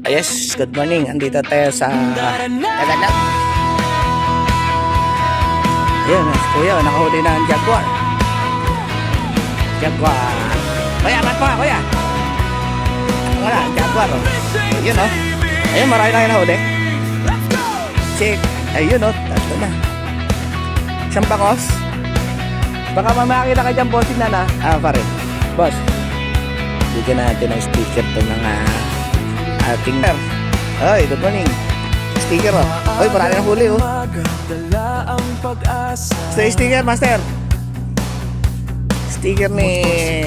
Yes, good morning. Andito tayo sa Tagalog. Ayan, kuya, nakahuli na ang Jaguar. Jaguar. Kuya, ba't pa, kuya? Wala, Jaguar. Oh. Ayun, oh. Ayun, marami na nahuli. Check. Ayun, oh. Tato na. Isang bangos. Baka mamakita ka dyan, bossing na. Pare. Boss. Bigyan natin ng sticker to ng ating ay, good morning. Sticker, oh. Oy, marami na huli, oh. Sticker, master. Sticker ni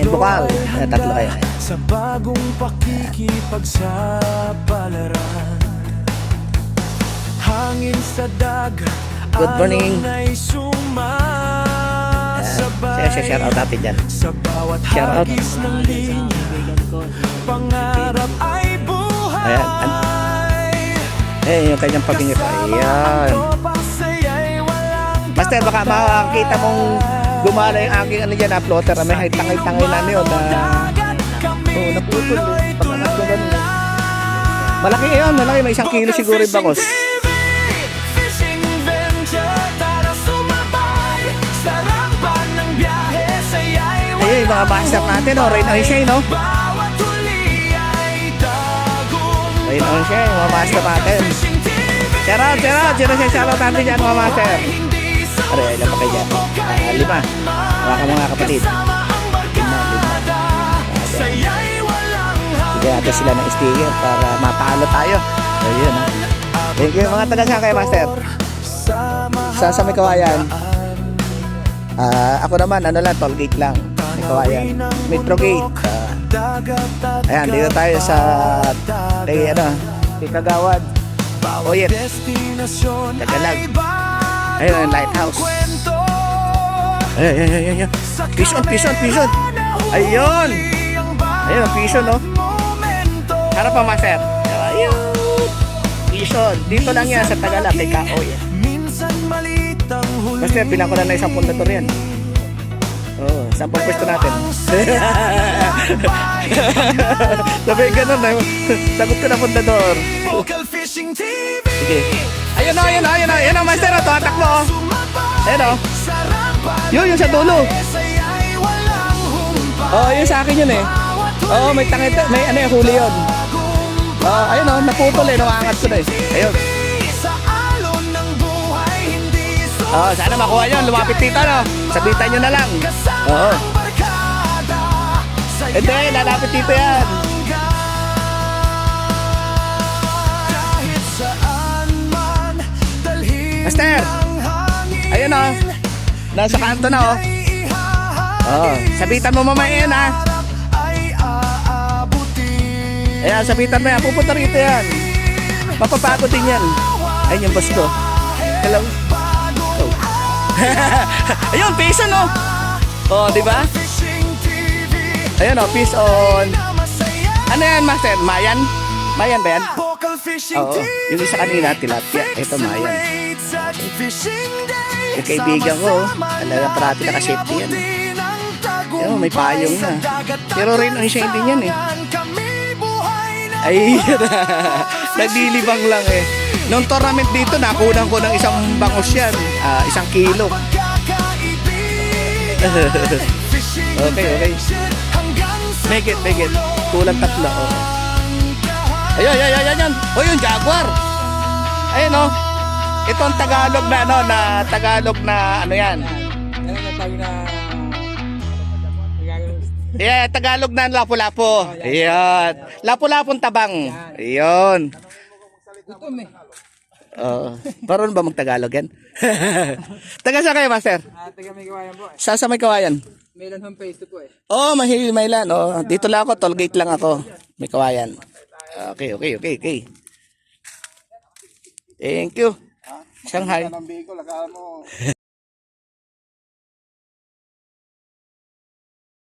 Bukal. Tatlo kayo. Sa bagong pakikipagsapalaran, hangin sa dagat, good morning. Shout out natin dyan. Sa bawat hagis ng linya, pangarap ay buhay. Ayan, yung kanyang pagingit. Ayan. Master, baka makakita mong gumala yung aking ano dyan, floater. May tangay-tangay na yun. Naputol. Malaki yun, malaki. May 1 kilo siguro yung bangos. Ayun, yung mga master natin, oh. Rain on shine, no? Rain on shine, yung mga master natin. Shoutout. Shoutout natin dyan, mga master. Aray, ilan pa kayo dyan? 5. Mga mga kapatid. 5. Bigyan natin sila ng sticker para mapalo tayo. Ayun, ha? Thank you, mga taga saan kayo, master? Sa may Kawayan. Ako naman, ano lang, toll gate lang. May Kawayan. Metro gate. Ayan, dito tayo sa Kagawad. Oyet. Tagalog. Ayun, ang lighthouse. Ayun. Pison. Ayun. Ayun, pison, no? Harap pa, master. Ayun. Pison. Dito lang yan sa Tagalog. Kay Kaoyet. Master, bilang ko na 10 pundador yan. Oo, 10 pwesto natin. Sabi ganun na. Sagot ko na pundador. Sige. Ayun o, master. Tumatak mo. Ayun o. Yung sa dulo. Oo, yun sa akin yun eh. Oo, may tangit. May ano yung huli yun. Ayun o, naputol eh. Nakangat ko na eh. Ayun. Sana makuha yun. Lumapit dito, no? Sabitan nyo na lang. Oo. Hindi, lalapit dito yan. Master! Ayun, oh. Nasa kanto na, oh. Sabitan mo mamaya yan, ha? Ayan, sabitan mo yan. Pupunta rito yan. Mapapagod din yan. Ayun yung boss ko. Hello? Ayun, peace on, di ba? Ayun, peace on. Ano yan, master? Mayan? Mayan ba yan? Oo. Yung isa kanina, tilapia. Ito, Mayan. Yung kaibigan ko, talaga parati naka-safety yan. Ayun, may payong na. Pero rin ang siya hindi yan eh. Ay, naglilibang lang eh. Nung tournament dito, nakunan ko ng isang bangos yan. 1 kilo. Okay. Make it. Kulang 3. Oh. Ayun. Oh, yung Jaguar. Ayun, oh. Ito ang Tagalog na Tagalog na ano yan. Yeah, Tagalog na lapu-lapo. Ayan. Lapu-lapong tabang. Ayun. Paron ba mag-Tagalog yan? Taga saan kayo, master? Taga may Kawayan po. Sa may Kawayan? Maylan home face po eh. Maylan. Dito lang ako, toll gate lang ako. May Kawayan. Okay. Thank you. Shanghai.